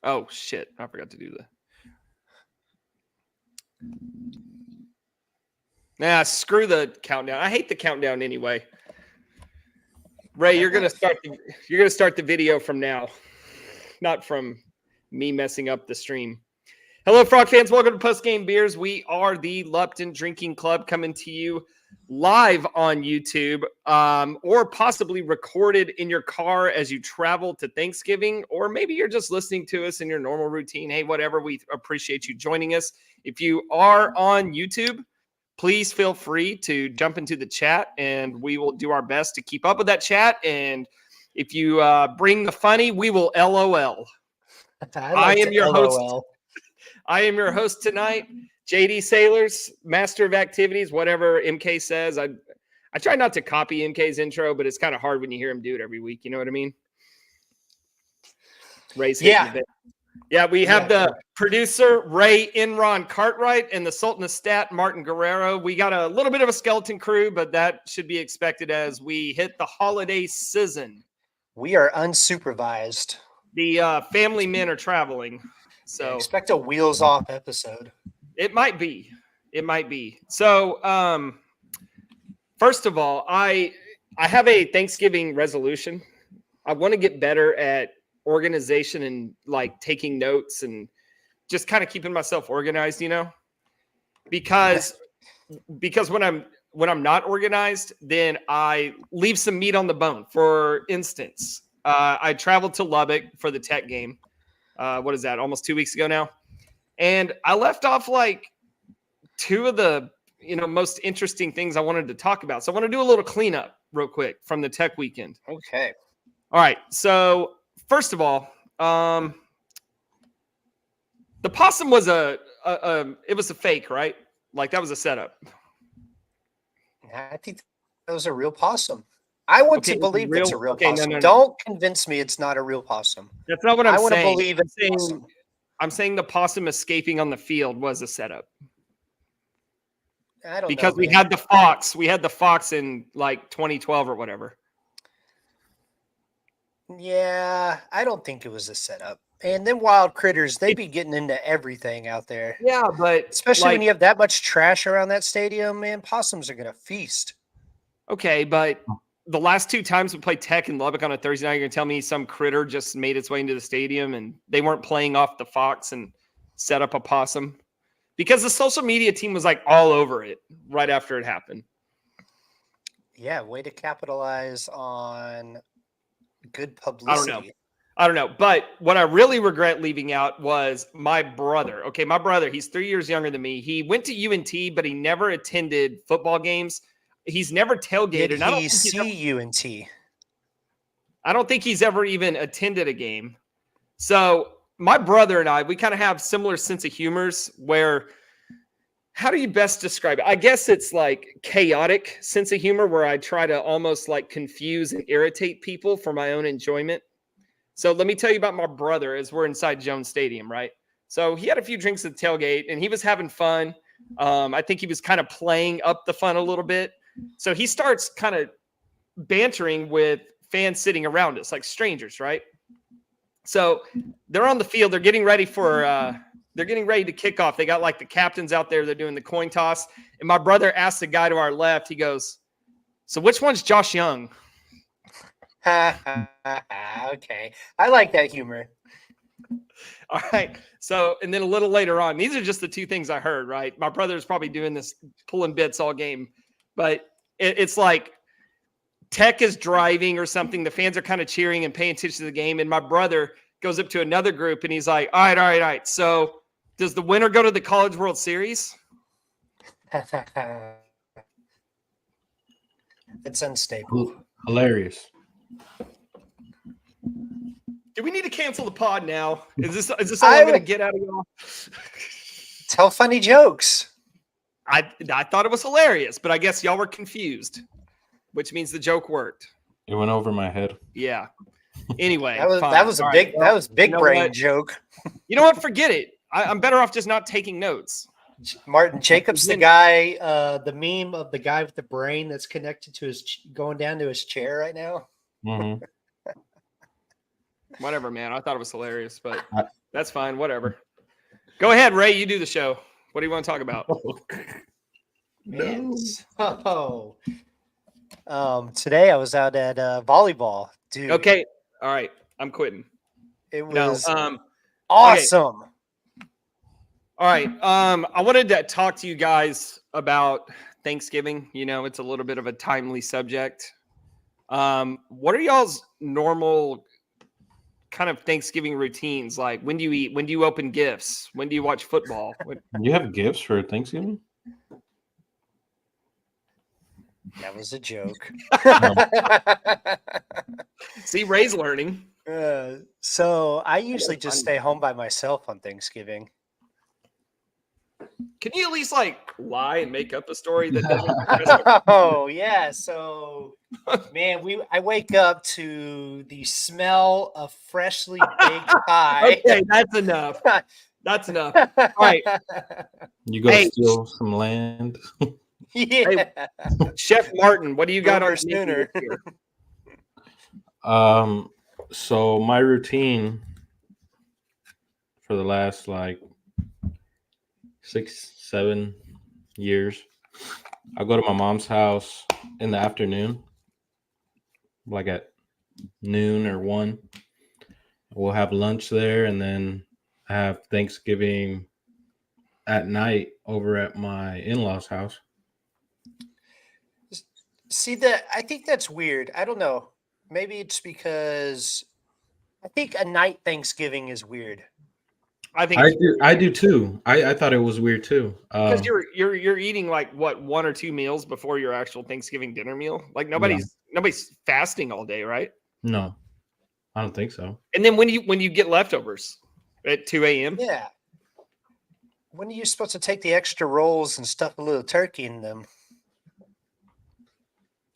Oh, shit. I forgot to do that. Nah, screw the countdown. I hate the countdown anyway. Ray, you're gonna start the video from now, not from me messing up the stream. Hello, Frog fans. Welcome to Postgame Beers. We are the Lupton Drinking Club coming to you live on YouTube, or possibly recorded in your car as you travel to Thanksgiving, or maybe you're just listening to us in your normal routine. Hey, whatever. We appreciate you joining us. If you are on YouTube, please feel free to jump into the chat, and we will do our best to keep up with that chat. And if you bring the funny, we will LOL. I am your host. I am your host tonight, JD Sailors, Master of Activities, whatever MK says. I try not to copy MK's intro, but it's kind of hard when you hear him do it every week. You know what I mean? Ray's yeah. Yeah, we have the producer, Ray Enron Cartwright, and the Sultan of Stat, Martin Guerrero. We got a little bit of a skeleton crew, but that should be expected as we hit the holiday season. We are unsupervised. The family men are traveling. So expect a wheels off episode. It might be. It might be. So, first of all, I have a Thanksgiving resolution. I want to get better at organization and like taking notes and just kind of keeping myself organized, because when I'm not organized, then I leave some meat on the bone. For instance, I traveled to Lubbock for the Tech game. What is that? Almost 2 weeks ago now. And I left off like two of the, most interesting things I wanted to talk about. So I want to do a little cleanup real quick from the Tech weekend. Okay. All right. So first of all, the possum was it was a fake, right? Like that was a setup. I think that was a real possum. I want to believe it's a real possum. No. Don't convince me it's not a real possum. That's not what I'm saying. I want to believe it's possum. I'm saying the possum escaping on the field was a setup. I don't know. Because we had the fox. We had the fox in like 2012 or whatever. Yeah, I don't think it was a setup. And then wild critters, they be getting into everything out there. Yeah, but especially when you have that much trash around that stadium, man, possums are going to feast. Okay, but the last two times we played Tech in Lubbock on a Thursday night, you're going to tell me some critter just made its way into the stadium and they weren't playing off the fox and set up a possum? Because the social media team was like all over it right after it happened. Yeah, way to capitalize on good publicity. I don't know. But what I really regret leaving out was my brother. Okay, my brother, he's 3 years younger than me. He went to UNT, but he never attended football games. He's never tailgated. Did he see UNT? I don't think he's ever even attended a game. So my brother and I, we kind of have similar sense of humors where, how do you best describe it? I guess it's like chaotic sense of humor where I try to almost like confuse and irritate people for my own enjoyment. So let me tell you about my brother as we're inside Jones Stadium, right? So he had a few drinks at the tailgate and he was having fun. I think he was kind of playing up the fun a little bit. So he starts kind of bantering with fans sitting around us, like strangers, right? So they're on the field. They're getting ready to kick off. They got like the captains out there. They're doing the coin toss. And my brother asked the guy to our left, he goes, "So which one's Josh Young?" Okay. I like that humor. All right. So, and then a little later on, these are just the two things I heard, right? My brother's probably doing this, pulling bits all game, but it's like Tech is driving or something. The fans are kind of cheering and paying attention to the game. And my brother goes up to another group and he's like, all right. So does the winner go to the College World Series? It's unstable. Hilarious. Do we need to cancel the pod now? Is this all I'm going to get out of y'all? Tell funny jokes. I thought it was hilarious, but I guess y'all were confused, which means the joke worked. It went over my head. Yeah. Anyway, that was a big brain joke. You know what? Forget it. I'm better off just not taking notes. Martin Jacobs, the guy, the meme of the guy with the brain that's connected to his going down to his chair right now. Mm-hmm. Whatever, man. I thought it was hilarious, but that's fine. Whatever. Go ahead, Ray. You do the show. What do you want to talk about? Man, today I was out at volleyball, dude. Okay. All right. I'm quitting. It was awesome. Okay. All right. I wanted to talk to you guys about Thanksgiving. You know, it's a little bit of a timely subject. What are y'all's normal kind of Thanksgiving routines? Like, when do you eat? When do you open gifts? When do you watch football? You have gifts for Thanksgiving? That was a joke. See, Ray's learning. So I usually just stay home by myself on Thanksgiving. Can you at least lie and make up a story that doesn't? Oh yeah. So man, I wake up to the smell of freshly baked pie. Okay, that's enough. That's enough. All right. You go steal some land. Yeah. Hey, Chef Martin, what do you got on sooner? So my routine for the last 6-7 years, I go to my mom's house in the afternoon, like at noon or 1. We'll have lunch there, and then have Thanksgiving at night over at my in-laws' house. See, I think that's weird. I don't know. Maybe it's because I think a night Thanksgiving is weird. I think I do too. I thought it was weird too. Because you're eating 1 or 2 meals before your actual Thanksgiving dinner meal. Nobody's fasting all day, right? No, I don't think so. And then when you get leftovers at 2 a.m. Yeah. When are you supposed to take the extra rolls and stuff a little turkey in them?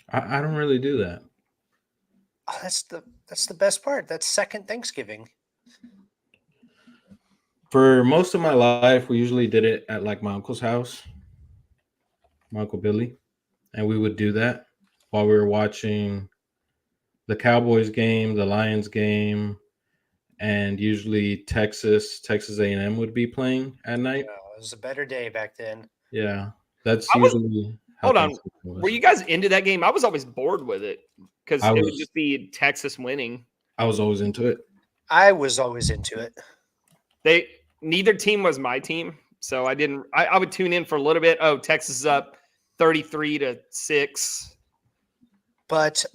I don't really do that. Oh, that's the best part. That's second Thanksgiving. For most of my life, we usually did it at my uncle's house, my Uncle Billy, and we would do that while we were watching the Cowboys game, the Lions game, and usually Texas A&M would be playing at night. Oh, it was a better day back then. Yeah, that's usually. Hold on, were you guys into that game? I was always bored with it because it would just be Texas winning. I was always into it. I was always into it. Neither team was my team, so I didn't. I would tune in for a little bit. Oh, Texas is up 33-6. But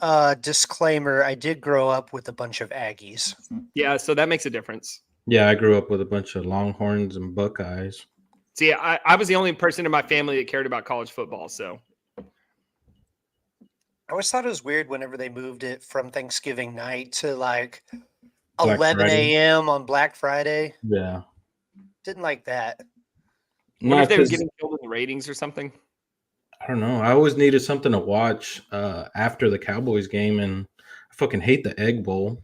disclaimer, I did grow up with a bunch of Aggies. Yeah, so that makes a difference. Yeah, I grew up with a bunch of Longhorns and Buckeyes. See, I was the only person in my family that cared about college football, so. I always thought it was weird whenever they moved it from Thanksgiving night to 11 a.m. on Black Friday. Yeah. Didn't like that. What if they were getting killed in the ratings or something? I don't know. I always needed something to watch after the Cowboys game, and I fucking hate the Egg Bowl.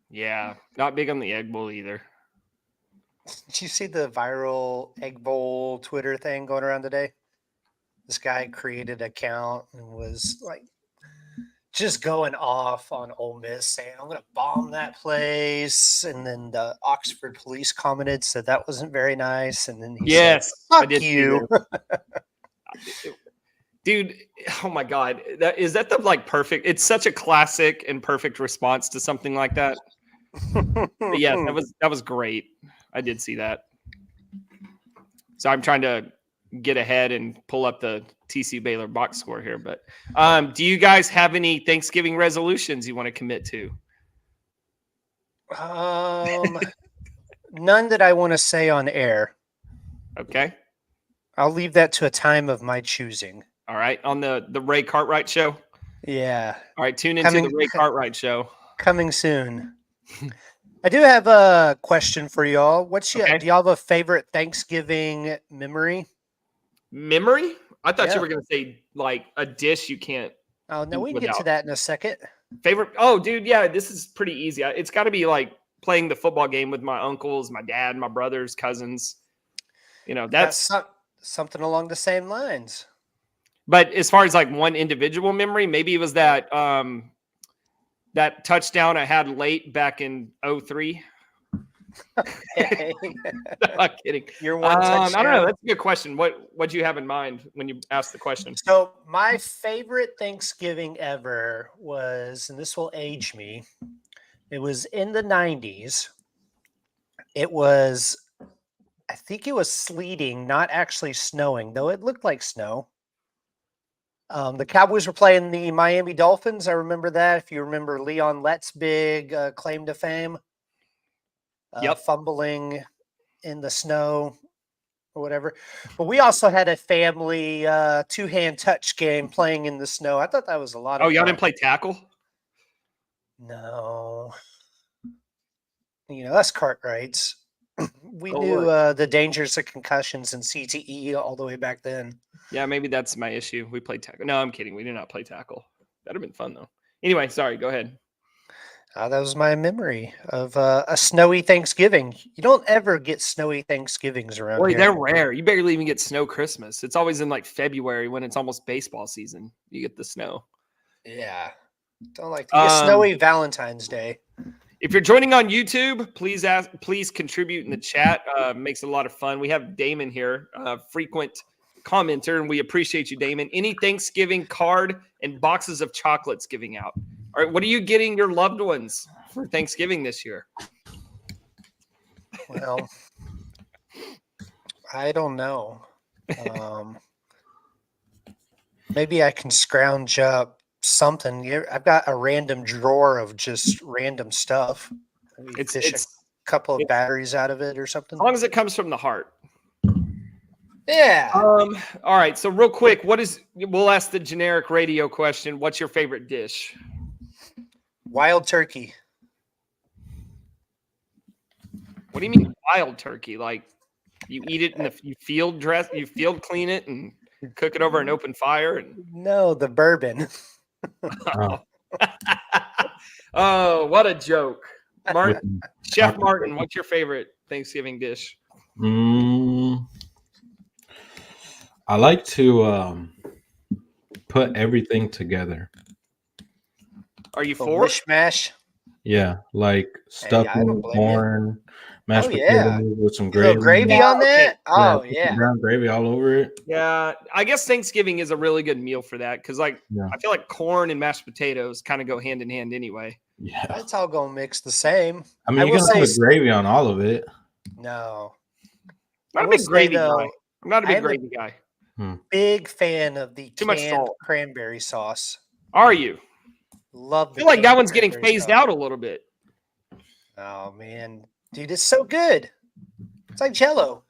Yeah, not big on the Egg Bowl either. Did you see the viral Egg Bowl Twitter thing going around today? This guy created an account and was just going off on Ole Miss, saying, I'm going to bomb that place. And then the Oxford police commented, said that wasn't very nice. And then he said, fuck you. Dude, oh my God. Is that the perfect, it's such a classic and perfect response to something like that. But yeah, that was great. I did see that. So I'm trying to get ahead and pull up the TC Baylor box score here. But do you guys have any Thanksgiving resolutions you want to commit to? None that I want to say on air. Okay. I'll leave that to a time of my choosing. All right. On the Ray Cartwright show? Yeah. All right. Tune into the Ray Cartwright show. Coming soon. I do have a question for y'all. Do y'all have a favorite Thanksgiving memory? Memory? I thought you were going to say a dish you can't. Oh, no, we can get to that in a second. Favorite? Oh, dude, yeah, this is pretty easy. It's got to be playing the football game with my uncles, my dad, my brothers, cousins. That's something along the same lines. But as far as one individual memory, maybe it was that that touchdown I had late back in 03. Okay. I'm kidding. Your one I don't know. touchdown. That's a good question. What do you have in mind when you ask the question? So my favorite Thanksgiving ever was, and this will age me, it was in the 90s. It was, I think it was sleeting, not actually snowing, though it looked like snow. The Cowboys were playing the Miami Dolphins. I remember that. If you remember Leon Lett's big claim to fame, Yep. fumbling in the snow or whatever. But we also had a family two-hand touch game playing in the snow. I thought that was a lot of Oh, y'all fun. didn't play tackle? No. Us Cartwrights. We Oh, knew look. the dangers of concussions and CTE all the way back then. Yeah, maybe that's my issue. We played tackle. No, I'm kidding. We did not play tackle. That'd have been fun though. Anyway, sorry. Go ahead. That was my memory of a snowy Thanksgiving. You don't ever get snowy Thanksgivings around Boy, here. they're rare. You barely even get snow Christmas. It's always in like February when it's almost baseball season. You get the snow. Yeah. Don't like to get snowy Valentine's Day. If you're joining on YouTube, please contribute in the chat. Makes it a lot of fun. We have Damon here, frequent commenter, and we appreciate you, Damon. Any Thanksgiving card and boxes of chocolates giving out. All right, what are you getting your loved ones for Thanksgiving this year? Well, I don't know. Maybe I can scrounge up something. I've got a random drawer of just random stuff. Maybe fish a couple of batteries out of it or something. As long as it comes from the heart. Yeah. All right. So real quick, we'll ask the generic radio question. What's your favorite dish? Wild turkey. What do you mean wild turkey? Like you eat it and you field clean it and cook it over an open fire? No, the bourbon. Oh, what a joke. Chef Martin, what's your favorite Thanksgiving dish? I like to put everything together. Are you The for mishmash? Yeah, like stuffing, corn, mashed potatoes with some gravy. Little gravy on that? Oh, yeah. Brown gravy all over it. Yeah, I guess Thanksgiving is a really good meal for that because, I feel like corn and mashed potatoes kind of go hand in hand anyway. Yeah, it's all gonna mix the same. I mean, you can put gravy on all of it. No, I'm not a big gravy guy. I'm not a big gravy guy. Big fan of the Too much canned salt. cranberry sauce. Are you? Love. I feel like that one's getting phased out a little bit. Oh man, dude, it's so good. It's like Jell-O.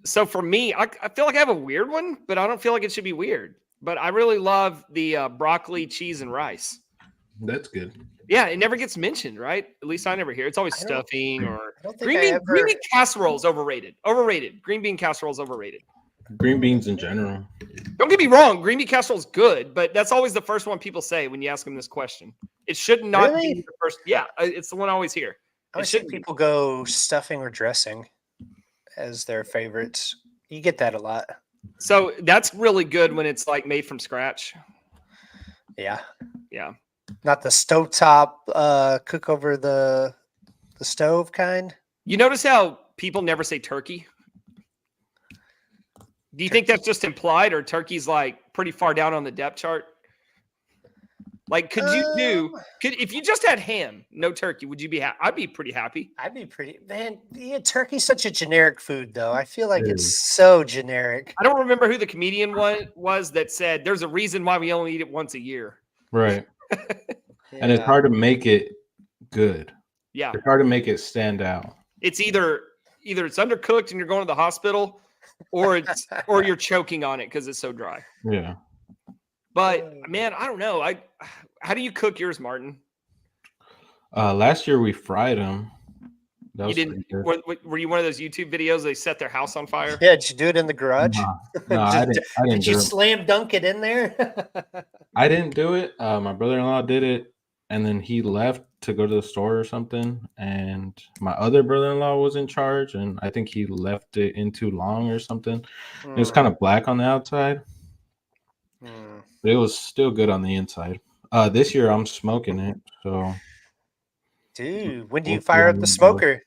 So for me, I feel like I have a weird one, but I don't feel like it should be weird. But I really love the broccoli, cheese, and rice. That's good. Yeah, it never gets mentioned, right? At least I never hear. It's always stuffing or green bean casserole is overrated. Overrated. Green bean casserole is overrated. Green beans in general. Don't get me wrong. Green bean casserole is good, but that's always the first one people say when you ask them this question. It should not be the first. Yeah, it's the one I always hear. I always think people go stuffing or dressing as their favorites. You get that a lot. So that's really good when it's like made from scratch. Yeah. Yeah. Not the stovetop cook over the stove kind. You notice how people never say turkey? Do you think that's just implied, or turkey's like pretty far down on the depth chart? Like, if you just had ham, no turkey, would you be happy? I'd be pretty happy. Man, yeah, turkey's such a generic food, though. I feel like it's so generic. I don't remember who the comedian was that said there's a reason why we only eat it once a year. Right. And it's hard to make it good. Yeah. It's hard to make it stand out. It's either it's undercooked and you're going to the hospital, or you're choking on it because it's so dry. Yeah. But man, I don't know. How do you cook yours, Martin? Last year we fried them. You didn't? Were you one of those YouTube videos they set their house on fire? Yeah, did you do it in the garage? No, I didn't. Did you slam dunk it in there? I didn't do it. My brother-in-law did it, and then he left to go to the store or something. And my other brother-in-law was in charge, and I think he left it in too long or something. It was kind of black on the outside. But it was still good on the inside. This year I'm smoking it, so Dude, when do you we'll see fire how up the it goes. smoker?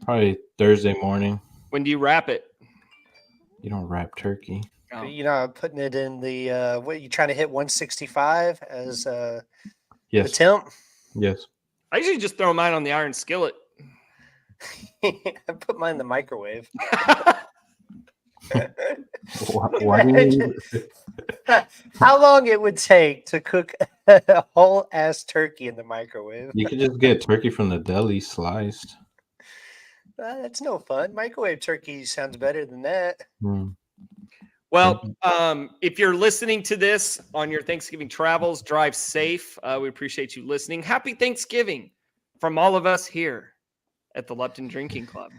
Probably Thursday morning. When do you wrap it? You don't wrap turkey. Oh. You know, putting it in the what you trying to hit 165 as the Yes. temp? Yes. I usually just throw mine on the iron skillet. I put mine in the microwave. Why do you How long it would take to cook a whole ass turkey in the microwave? You could just get turkey from the deli sliced. That's no fun. Microwave turkey sounds better than that. Well, if you're listening to this on your Thanksgiving travels, drive safe. We appreciate you listening. Happy Thanksgiving from all of us here at the Lupton Drinking Club.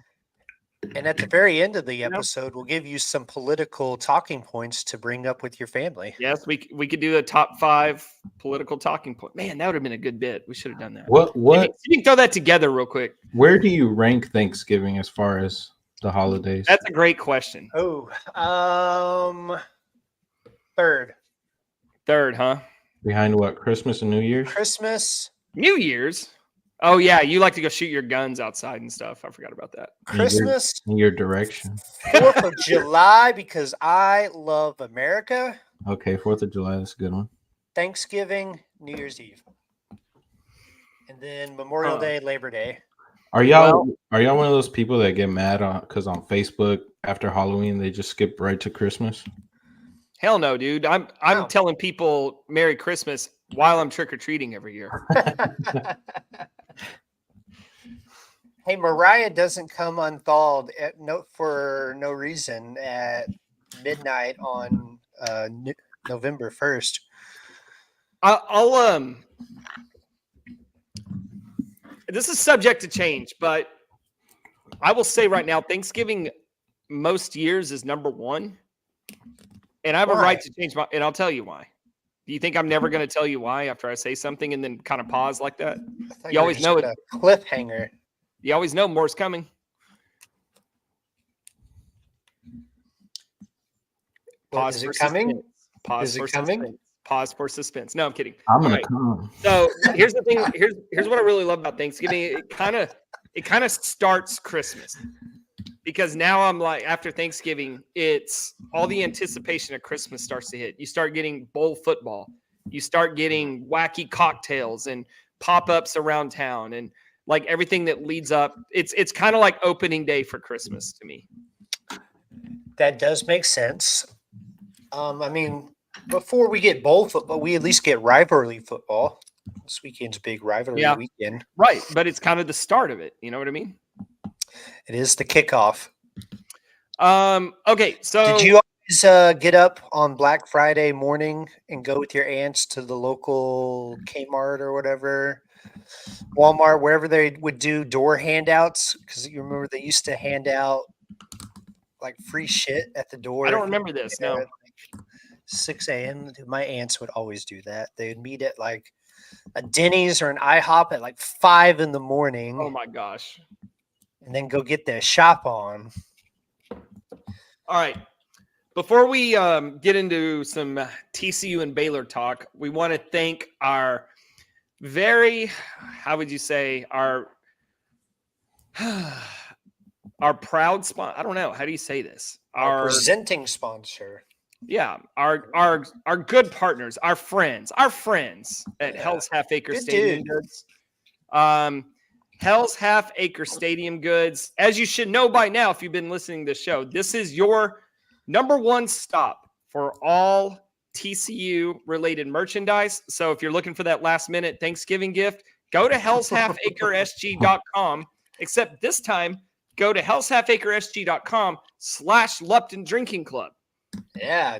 And at the very end of the episode, we'll give you some political talking points to bring up with your family. Yes, we could do a top 5 political talking point. Man, that would have been a good bit. We should have done that. What? You can throw that together real quick. Where do you rank Thanksgiving as far as the holidays? That's a great question. Oh, third. Third, huh? Behind what? Christmas and New Year's? Christmas. New Year's. Oh yeah, you like to go shoot your guns outside and stuff. I forgot about that. Christmas. In your direction. 4th of July, because I love America. Okay, 4th of July. That's a good one. Thanksgiving, New Year's Eve. And then Memorial Day, Labor Day. Are y'all one of those people that get mad because on Facebook after Halloween they just skip right to Christmas? Hell no, dude. I'm telling people Merry Christmas while I'm trick-or-treating every year. Hey, Mariah doesn't come unthawed for no reason at midnight on November 1st. I'll this is subject to change, but I will say right now, Thanksgiving most years is number 1. And I have a right to change and I'll tell you why. Do you think I'm never going to tell you why after I say something and then kind of pause like that? You always know it. A cliffhanger. You always know more's coming. Pause Is for it coming? Suspense. Pause Is it for coming? Suspense. Pause for suspense. No, I'm kidding. I'm gonna come. So here's the thing. Here's what I really love about Thanksgiving. It kind of starts Christmas. Because now I'm like, after Thanksgiving, it's all the anticipation of Christmas starts to hit. You start getting bowl football. You start getting wacky cocktails and pop-ups around town and like everything that leads up. It's kind of like opening day for Christmas to me. That does make sense. I mean, before we get bowl football, we at least get rivalry football. This weekend's a big rivalry weekend. Right, but it's kind of the start of it. You know what I mean? It is the kickoff. Okay, so did you always get up on Black Friday morning and go with your aunts to the local Kmart or whatever, Walmart, wherever they would do door handouts? Because you remember they used to hand out like free shit at the door. I don't remember this. No. 6 a.m. My aunts would always do that. They would meet at like a Denny's or an IHOP at like 5 in the morning. Oh my gosh. And then go get their shop on. All right. Before we get into some TCU and Baylor talk, we want to thank our very, how would you say, our proud sponsor. I don't know. How do you say this? Our presenting sponsor. Yeah, our good partners, our friends at Hell's Half Acre Stadium Goods. Hell's Half Acre Stadium Goods. As you should know by now, if you've been listening to the show, this is your number 1 stop for all TCU related merchandise. So if you're looking for that last minute Thanksgiving gift, go to hellshalfacresg.com. Except this time, go to hellshalfacresg.com/Lupton Drinking Club. Yeah,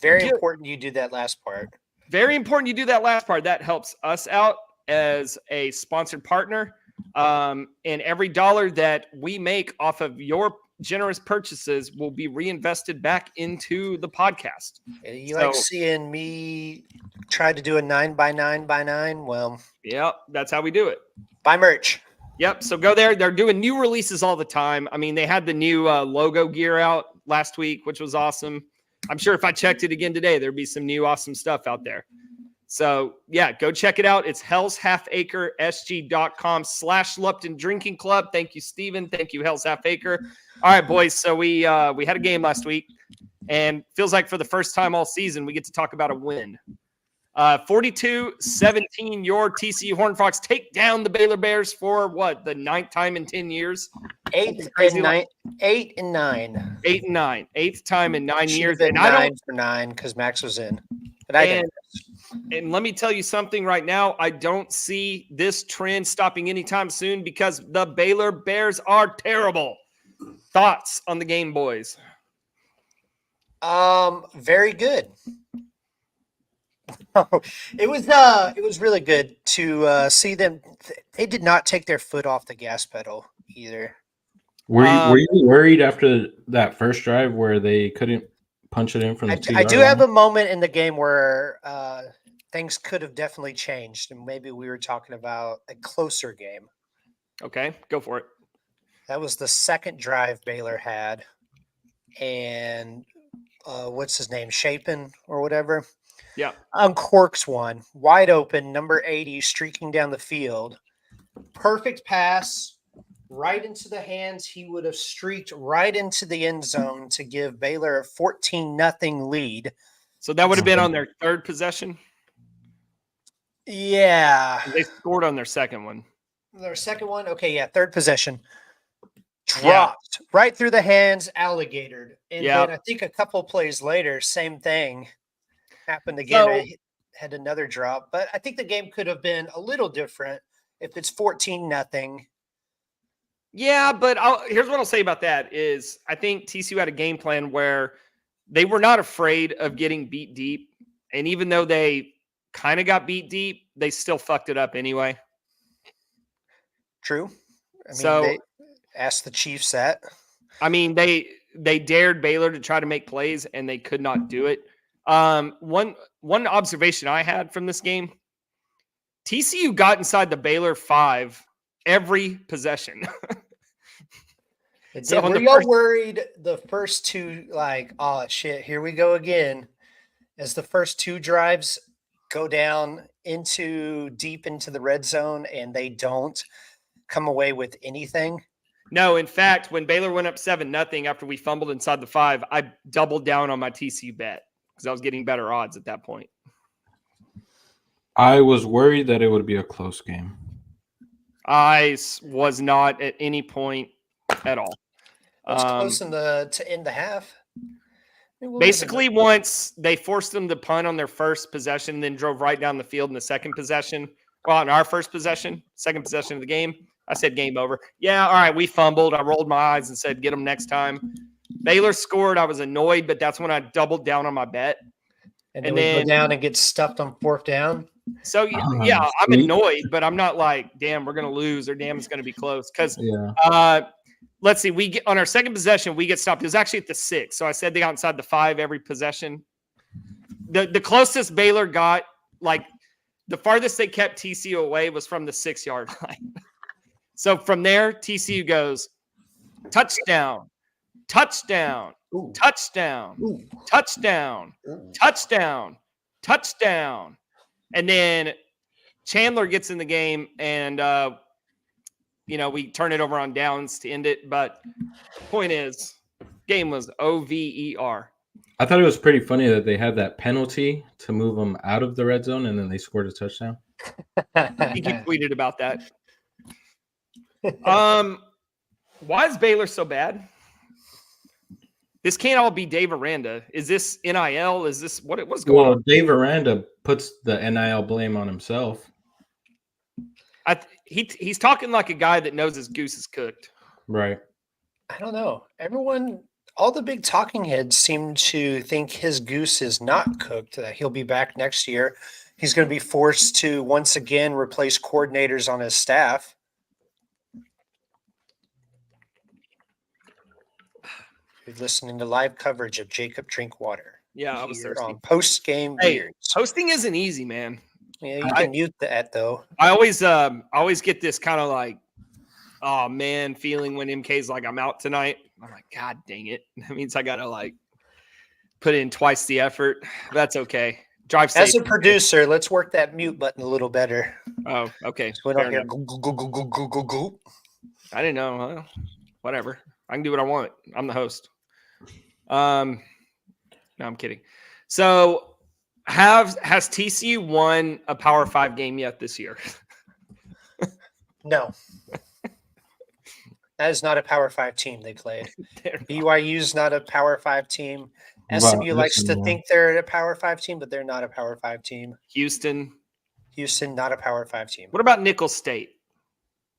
very important you do that last part. Very important you do that last part. That helps us out as a sponsored partner. And every dollar that we make off of your generous purchases will be reinvested back into the podcast. You like seeing me try to do a 9x9x9? Well, yeah, that's how we do it. Buy merch. Yep. So go there. They're doing new releases all the time. I mean, they had the new logo gear out last week, which was awesome. I'm sure if I checked it again today, there'd be some new awesome stuff out there. So yeah, go check it out. It's hellshalfacresg.com/Lupton Drinking Club. Thank you, Steven. Thank you, Hell's Half Acre. All right, boys. So we had a game last week, and feels like for the first time all season, we get to talk about a win. 42-17, your TCU Horned Frogs take down the Baylor Bears for what, the 9th time in 10 years? 8 and 9. 8 and 9. 8 and 9. 8th time in 9 Should years. have been And 9 for 9 because Max was in. But I didn't. And let me tell you something right now. I don't see this trend stopping anytime soon because the Baylor Bears are terrible. Thoughts on the game, boys? Very good. It was really good to see them. They did not take their foot off the gas pedal either. Were you worried after that first drive where they couldn't punch it in from the 2-yard I do line? have a moment in the game where things could have definitely changed, and maybe we were talking about a closer game. Okay, go for it. That was the second drive Baylor had, and what's his name, Chapin or whatever. Yeah. Uncorks one, wide open, number 80, streaking down the field. Perfect pass, right into the hands. He would have streaked right into the end zone to give Baylor a 14-0 lead. So that would have been on their third possession? Yeah. They scored on their second one. Their second one? Okay, yeah, third possession. Dropped right through the hands, alligatored. And then I think a couple plays later, same thing happened again. I had another drop, but I think the game could have been a little different if it's 14-0. Yeah, but here's what I'll say about that is I think TCU had a game plan where they were not afraid of getting beat deep. And even though they kind of got beat deep, they still fucked it up anyway. True. I mean, so they asked the Chiefs that. I mean, they dared Baylor to try to make plays, and they could not do it. One observation I had from this game, TCU got inside the Baylor 5 every possession. So were y'all worried the first two, like, oh, shit, here we go again, as the first two drives go down deep into the red zone and they don't come away with anything? No, in fact, when Baylor went up 7-0 after we fumbled inside the 5, I doubled down on my TCU bet because I was getting better odds at that point. I was worried that it would be a close game. I was not at any point at all. It's close to end the half. Basically, once they forced them to punt on their first possession, then drove right down the field in the second possession. Well, on our first possession, second possession of the game, I said game over. Yeah, all right, we fumbled. I rolled my eyes and said, get them next time. Baylor scored. I was annoyed, but that's when I doubled down on my bet. And then go down and get stuffed on fourth down. So, yeah, I'm annoyed, but I'm not like, damn, we're going to lose or damn, it's going to be close. Because let's see, we get on our second possession, we get stopped. It was actually at the 6. So I said they got inside the 5 every possession. The closest Baylor got, like the farthest they kept TCU away was from the 6-yard line. So from there, TCU goes touchdown, touchdown, Ooh. touchdown, Ooh. touchdown, Ooh. touchdown, touchdown. And then Chandler gets in the game and, we turn it over on downs to end it. But point is, game was over. I thought it was pretty funny that they had that penalty to move them out of the red zone, and then they scored a touchdown. I think he tweeted about that. Why is Baylor so bad? This can't all be Dave Aranda. Is this NIL? Is this what's going on? Dave Aranda puts the NIL blame on himself. He's talking like a guy that knows his goose is cooked. Right. I don't know. All the big talking heads seem to think his goose is not cooked, that he'll be back next year. He's going to be forced to once again replace coordinators on his staff. You're listening to live coverage of Jacob Drinkwater. Yeah, I was thirsty. On Postgame Beers. Hosting isn't easy, man. Yeah, you can mute that though. I always get this kind of like, oh man, feeling when MK's like, I'm out tonight. I'm like, God dang it. That means I gotta like put in twice the effort. That's okay. Drive safe. As a producer, let's work that mute button a little better. Oh, okay. So we Fair don't hear enough. go, go, go, go, go, go, go. I didn't know. Well, whatever. I can do what I want. I'm the host. No, I'm kidding. So, has TCU won a Power 5 game yet this year? No. That is not a Power 5 team they played. BYU's not a Power 5 team. SMU likes to think they're a Power 5 team, but they're not a Power 5 team. Houston, not a Power 5 team. What about Nicholls State?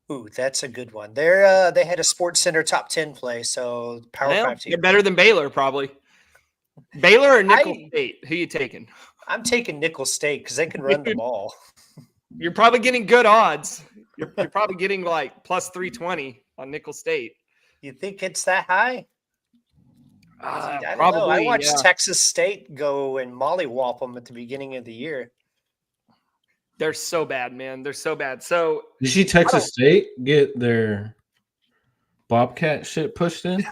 Ooh, that's a good one. They had a Sports Center top 10 play, so Power 5 team. They're better than Baylor, probably. Baylor or Nicholls State? Who you taking? I'm taking Nicholls State because they can run the ball. You're probably getting good odds. You're probably getting like plus 320 on Nicholls State. You think it's that high? I don't Probably. know. I watched Texas State go and mollywop them at the beginning of the year. They're so bad, man. They're so bad. So did you see Texas State get their Bobcat shit pushed in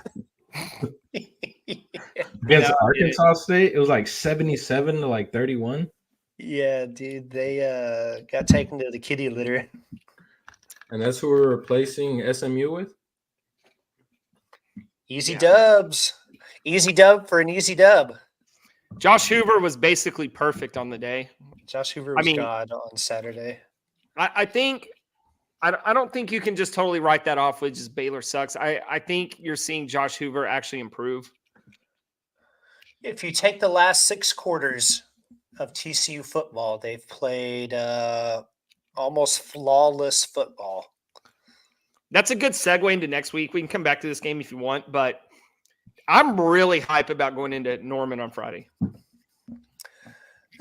against Arkansas State? It was like 77 to like 31. Yeah, dude, they got taken to the kitty litter. And that's who we're replacing SMU with? Easy dubs. Easy dub for an easy dub. Josh Hoover was basically perfect on the day. Josh Hoover was God on Saturday. I don't think you can just totally write that off with just Baylor sucks. I think you're seeing Josh Hoover actually improve. If you take the last 6 quarters of TCU football, they've played almost flawless football. That's a good segue into next week. We can come back to this game if you want, but I'm really hype about going into Norman on Friday.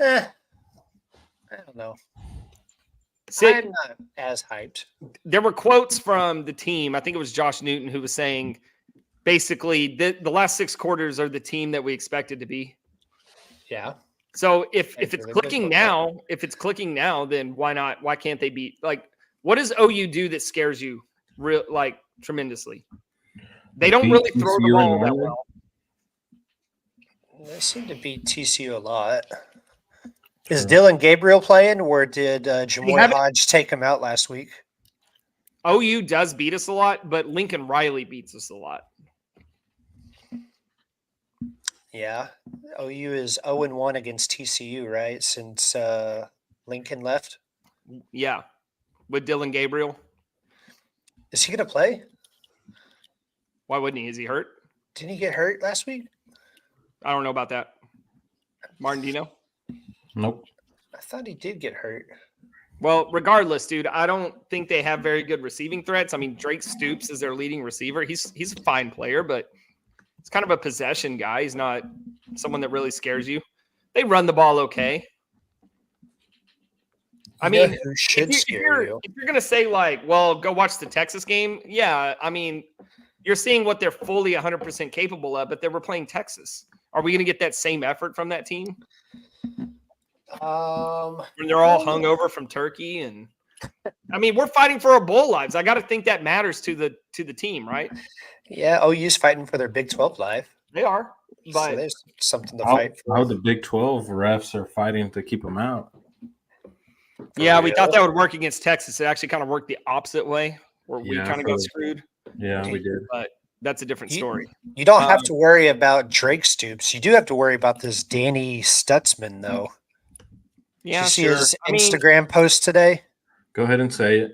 I don't know. I'm not as hyped. There were quotes from the team. I think it was Josh Newton who was saying basically the last 6 quarters are the team that we expected to be. Yeah. So if it's clicking now, then why not? Why can't they beat? Like, what does OU do that scares you tremendously? They don't really throw the ball that well. They seem to beat TCU a lot. Is Dylan Gabriel playing, or did Jamoy Hodge take him out last week? OU does beat us a lot, but Lincoln Riley beats us a lot. Yeah. OU is 0-1 against TCU, right? Since Lincoln left? Yeah. With Dylan Gabriel. Is he going to play? Why wouldn't he? Is he hurt? Didn't he get hurt last week? I don't know about that. Martin, do you know? Nope. I thought he did get hurt. Well, regardless, dude, I don't think they have very good receiving threats. I mean, Drake Stoops is their leading receiver. He's a fine player, but he's kind of a possession guy. He's not someone that really scares you. They run the ball okay. I mean, if you're going to say like, well, go watch the Texas game. Yeah, I mean, you're seeing what they're fully 100% capable of, but they were playing Texas. Are we going to get that same effort from that team? When they're all hungover from Turkey, and I mean, we're fighting for our bowl lives. I got to think that matters to the team, right? Yeah, OU's fighting for their Big 12 life. They are, but so there's something to fight for. How the Big 12 refs are fighting to keep them out. Yeah, we thought that would work against Texas. It actually kind of worked the opposite way, where we kind of got screwed. Yeah, we did. But that's a different story. You don't have to worry about Drake Stoops. You do have to worry about this Danny Stutzman, though. Yeah, did you see his Instagram post today? Go ahead and say it.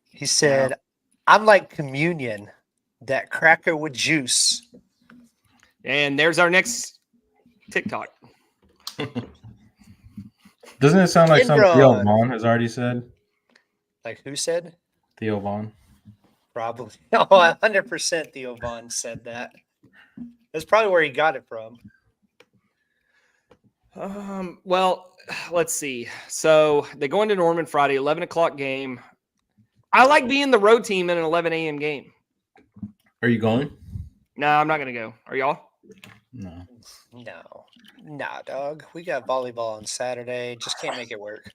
He said, I'm like communion, that cracker with juice. And there's our next TikTok. Doesn't it sound like something Theo Vaughn has already said? Like who said? Theo Vaughn. Probably. Oh, 100% Theo Vaughn said that. That's probably where he got it from. Well, let's see. So they go into Norman Friday, 11 o'clock game. I like being the road team in an 11 a.m. game. Are you going? No, I'm not going to go. Are y'all? No. Nah, dog. We got volleyball on Saturday. Just can't make it work.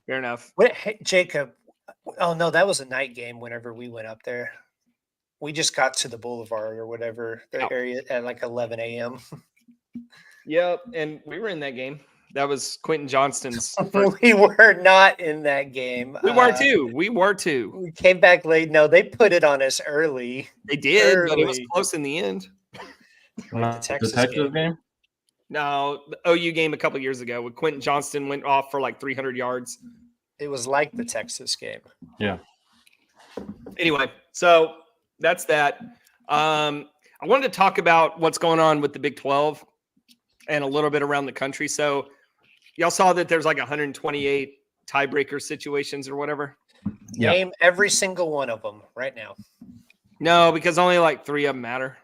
Fair enough. Wait, hey, Jacob. Oh, no, that was a night game whenever we went up there. We just got to the boulevard or whatever, the area at like 11 a.m. Yep, and we were in that game. That was Quentin Johnston's first. We were not in that game. We were too. We were too. We came back late. No, they put it on us early. They did, but it was Early. close in the end. Like the Texas game. No, the OU game a couple years ago when Quentin Johnston went off for like 300 yards. It was like the Texas game. Yeah. Anyway, so that's that. I wanted to talk about what's going on with the Big 12 and a little bit around the country. So y'all saw that there's like 128 tiebreaker situations or whatever. Yeah. Name every single one of them right now. No, because only like 3 of them matter.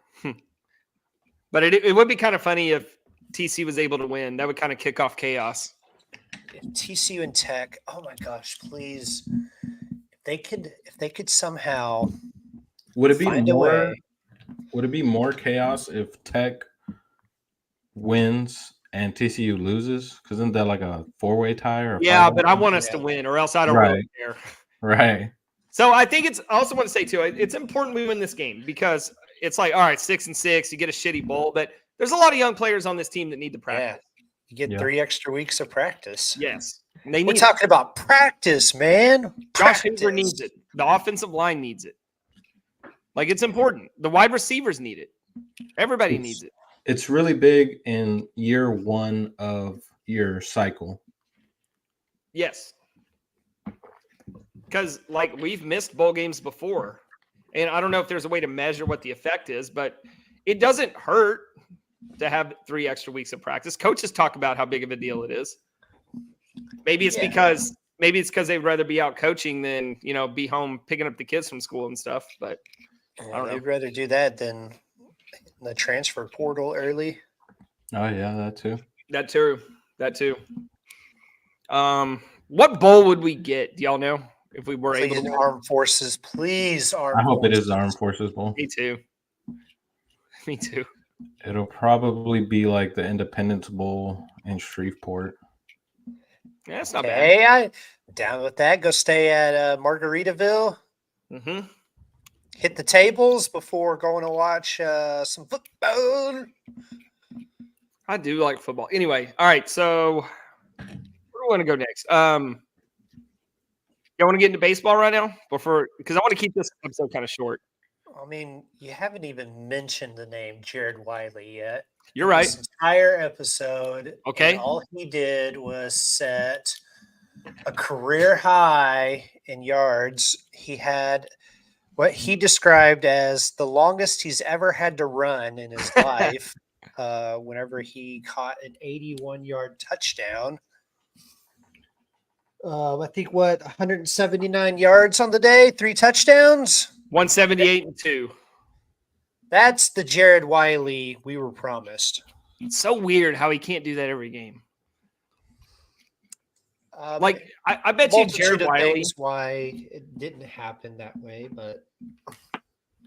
But it would be kind of funny if TC was able to win. That would kind of kick off chaos. TCU and Tech. Oh my gosh, please. If they could somehow Would it be find a more? way. Would it be more chaos if Tech wins and TCU loses? Because isn't that like a 4-way tie or? Yeah, but I want us to win, or else I don't really care. Right. So I think I also want to say too, it's important we win this game because it's like, all right, 6-6, you get a shitty bowl, but there's a lot of young players on this team that need to practice. You get 3 extra weeks of practice. Yes. And they We're need talking about practice, man. Josh Practice. Hoover needs it. The offensive line needs it. Like, it's important. The wide receivers need it. Everybody needs it. It's really big in year 1 of your cycle. Yes. Because, like, we've missed bowl games before. And I don't know if there's a way to measure what the effect is, but it doesn't hurt to have 3 extra weeks of practice. Coaches talk about how big of a deal it is. Maybe it's because they'd rather be out coaching than, be home picking up the kids from school and stuff. But I don't know. They'd rather do that than the transfer portal early. Oh yeah, that too. That too. What bowl would we get? Do y'all know if we were able to win? Armed Forces, please. I hope it is the Armed Forces Bowl. Me too. It'll probably be like the Independence Bowl in Shreveport. Yeah, that's not bad. Hey, I'm down with that. Go stay at Margaritaville. Mm-hmm. Hit the tables before going to watch some football. I do like football. Anyway, all right. So where do we want to go next? Y'all want to get into baseball right now because I want to keep this episode kind of short. I mean, you haven't even mentioned the name Jared Wiley yet. You're right. This entire episode. Okay. All he did was set a career high in yards. He had what he described as the longest he's ever had to run in his life. Whenever he caught an 81-yard touchdown. I think 179 yards on the day, 3 touchdowns. 178 and 2. That's the Jared Wiley we were promised. It's so weird how he can't do that every game. I bet you Jared Wiley. Why it didn't happen that way, but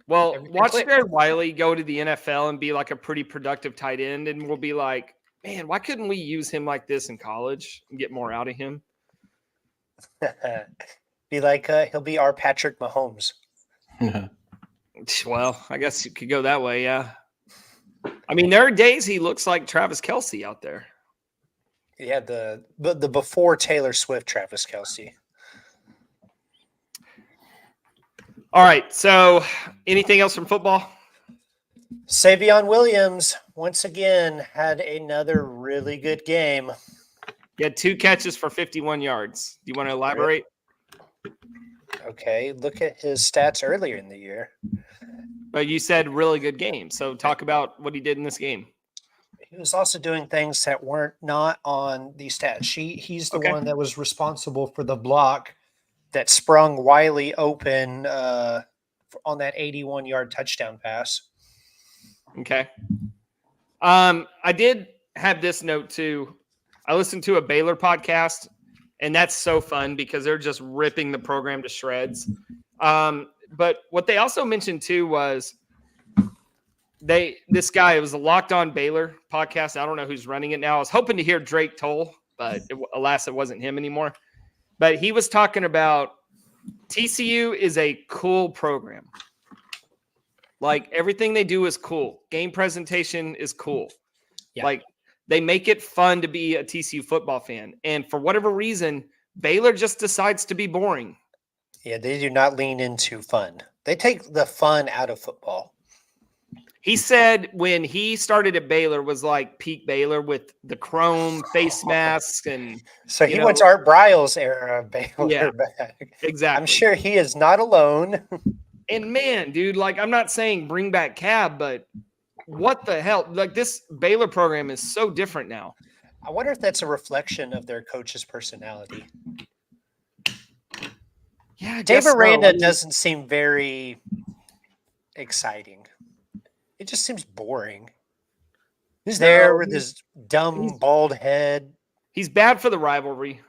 watch Jared Wiley go to the NFL and be like a pretty productive tight end, and we'll be like, man, why couldn't we use him like this in college and get more out of him? Be like he'll be our Patrick Mahomes. Well, I guess you could go that way, yeah. I mean, there are days he looks like Travis Kelce out there. Yeah, the before Taylor Swift Travis Kelce. All right, so anything else from football? Savion Williams once again had another really good game. He had 2 catches for 51 yards. Do you want to elaborate? Okay, look at his stats earlier in the year. But you said really good game. So talk about what he did in this game. He was also doing things that weren't not on the stat sheet. He's the one that was responsible for the block that sprung Wiley open on that 81-yard touchdown pass. Okay. I did have this note too. I listened to a Baylor podcast, and that's so fun because they're just ripping the program to shreds. But what they also mentioned too was this guy, it was a Locked On Baylor podcast. I don't know who's running it now. I was hoping to hear Drake Toll, but alas, it wasn't him anymore. But he was talking about TCU is a cool program. Like everything they do is cool. Game presentation is cool. Yeah. Like They make it fun to be a TCU football fan. And for whatever reason, Baylor just decides to be boring. Yeah, they do not lean into fun. They take the fun out of football. He said when he started at Baylor was like peak Baylor with the chrome face masks and So he wants Art Briles era of Baylor back. Exactly. I'm sure he is not alone. And man, dude, like I'm not saying bring back Cab, but what the hell? Like this Baylor program is so different now. I wonder if that's a reflection of their coach's personality. Yeah, Dave Aranda doesn't seem very exciting. It just seems boring. He's there with his dumb, bald head. He's bad for the rivalry.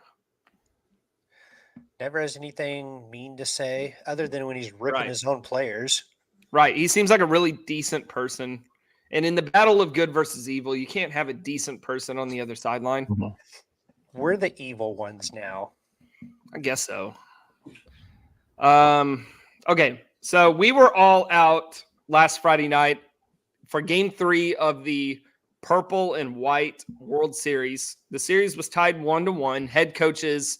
Never has anything mean to say other than when he's ripping his own players. Right. He seems like a really decent person. And in the battle of good versus evil, you can't have a decent person on the other sideline. We're the evil ones now. I guess so. Okay. So we were all out last Friday night for game 3 of the Purple and White World Series. The series was tied 1-1. Head coaches,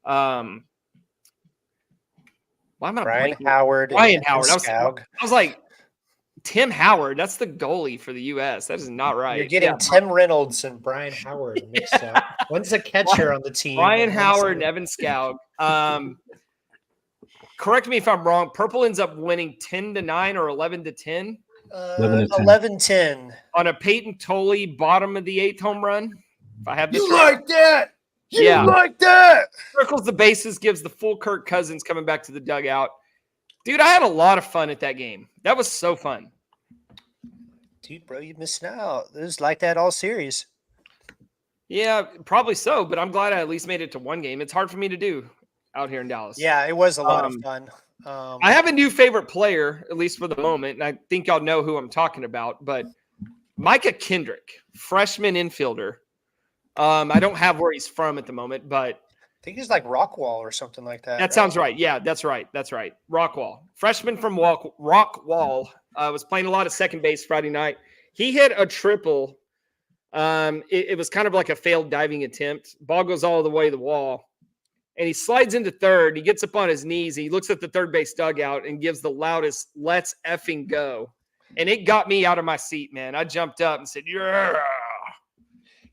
why am I Brian Howard. Brian Howard. I was like, Tim Howard. That's the goalie for the U.S. That is not right. You're getting Tim Reynolds and Brian Howard mixed up. One's a catcher on the team. Brian Howard and Evan Scoug. Correct me if I'm wrong. Purple ends up winning 10-9 or 11-10. 11-10 on a Peyton Tolley bottom of the 8th home run. If I have this like that. You Yeah. like that. Circles the bases, gives the full Kirk Cousins coming back to the dugout. Dude, I had a lot of fun at that game. That was so fun. Dude, bro, you missing out. It was like that all series. Yeah, probably so, but I'm glad I at least made it to one game. It's hard for me to do out here in Dallas. Yeah, it was a lot of fun. I have a new favorite player, at least for the moment, and I think y'all know who I'm talking about, but Micah Kendrick, freshman infielder. I don't have where he's from at the moment, but I think he's like Rockwall or something like that. that sounds right. Yeah, that's right. That's right. Rockwall. Freshman from Rockwall. Was playing a lot of second base Friday night. He hit a triple. It was kind of like a failed diving attempt. Ball goes all the way to the wall. And he slides into third. He gets up on his knees. He looks at the third base dugout and gives the loudest, "Let's effing go." And it got me out of my seat, man. I jumped up and said, "Yeah."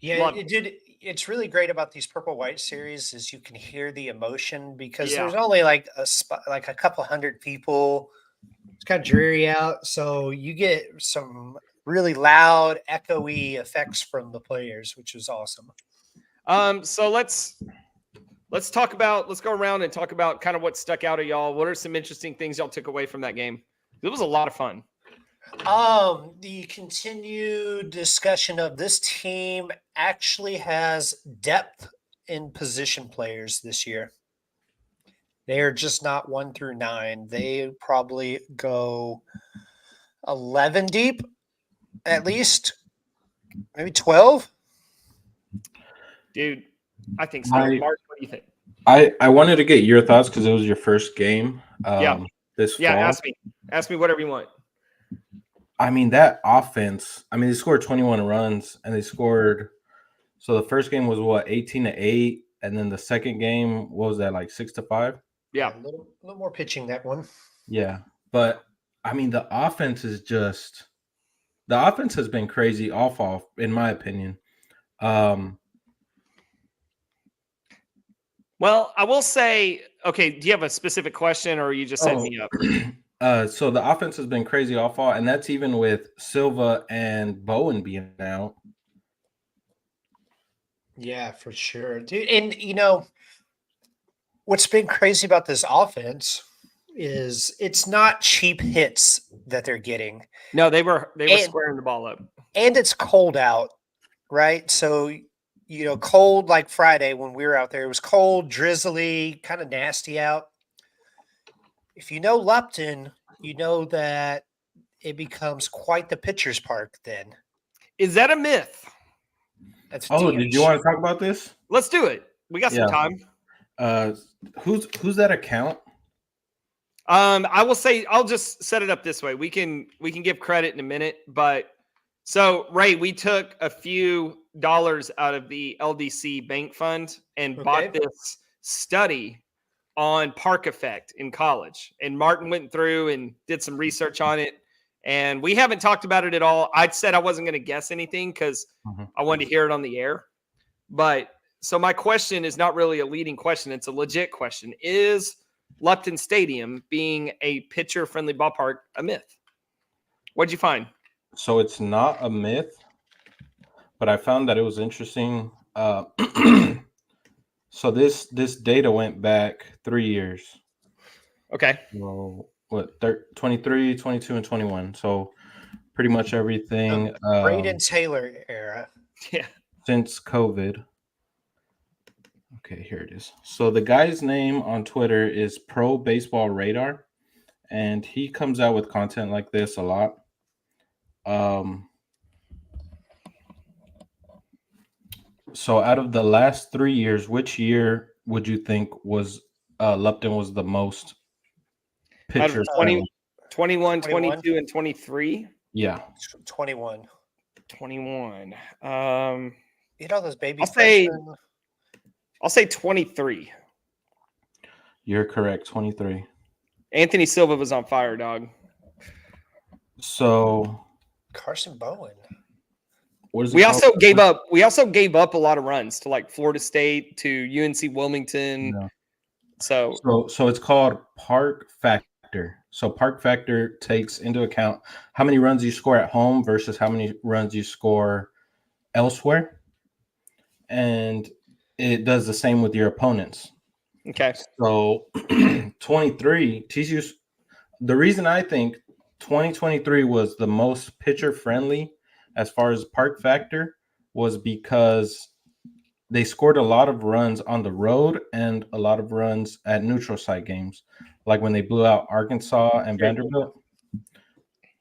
Yeah, dude, it's really great about these Purple White series is you can hear the emotion because there's only like a couple hundred people. It's kind of dreary out. So you get some really loud, echoey effects from the players, which was awesome. So let's go around and talk about kind of what stuck out of y'all. What are some interesting things y'all took away from that game? It was a lot of fun. The continued discussion of this team actually has depth in position players this year. They are just not 1 through 9. They probably go 11 deep, at least, maybe 12. Dude, I think so. Mark, what do you think? I wanted to get your thoughts because it was your first game. This fall. Ask me whatever you want. I mean, that offense, they scored 21 runs and they scored. So the first game was 18-8. And then the second game, what was that, like 6-5? Yeah. A little more pitching that one. Yeah. But the offense is the offense has been crazy all fall, in my opinion. Well, I will say, okay, do you have a specific question or are you just setting me up? So the offense has been crazy all fall, and that's even with Silva and Bowen being out. Yeah, for sure, dude. And what's been crazy about this offense is it's not cheap hits that they're getting. No, they were squaring the ball up. And it's cold out, right? So, cold like Friday when we were out there. It was cold, drizzly, kind of nasty out. If you know Lupton, you know that it becomes quite the pitcher's park then. Is that a myth? That's did you want to talk about this? Let's do it. We got some time. Who's that account? I will say I'll just set it up this way. We can give credit in a minute, but So, Ray, we took a few dollars out of the LDC bank fund and bought this study on park effect in college. And Martin went through and did some research on it. And we haven't talked about it at all. I said I wasn't going to guess anything because I wanted to hear it on the air. But so my question is not really a leading question. It's a legit question. Is Lupton Stadium being a pitcher-friendly ballpark a myth? What'd you find? So it's not a myth, but I found that it was interesting. So this data went back 3 years. Okay. Well, what, 23, 22, and 21. So pretty much everything Braden Taylor era. Yeah. since COVID. Okay, here it is. So the guy's name on Twitter is Pro Baseball Radar, and he comes out with content like this a lot. So out of the last 3 years, which year would you think was Lupton was the most Out pitcher of 21, 21? 22, and 23? Yeah. 21. 21. You know those baby I'll say 23. You're correct, 23. Anthony Silva was on fire, dog. So Carson Bowen. what is it We called? also gave up a lot of runs to like Florida State, to UNC Wilmington. No. So it's called Park Factor. So Park Factor takes into account how many runs you score at home versus how many runs you score elsewhere. And it does the same with your opponents. okay. So 23, TCU's the reason I think 2023 was the most pitcher friendly as far as Park Factor was because they scored a lot of runs on the road and a lot of runs at neutral site games, like when they blew out Arkansas and Vanderbilt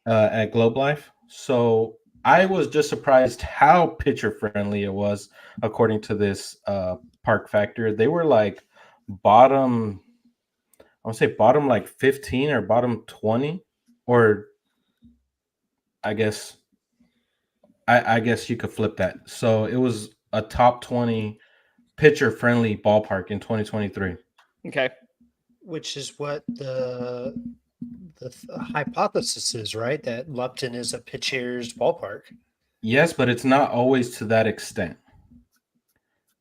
at Globe Life. So I was just surprised how pitcher friendly it was, according to this Park Factor. They were like bottom, I would say bottom like 15 or bottom 20, or I guess you could flip that. So it was a top 20 pitcher friendly ballpark in 2023. Okay. Which is what the hypothesis is, right? That Lupton is a pitcher's ballpark. Yes, but it's not always to that extent.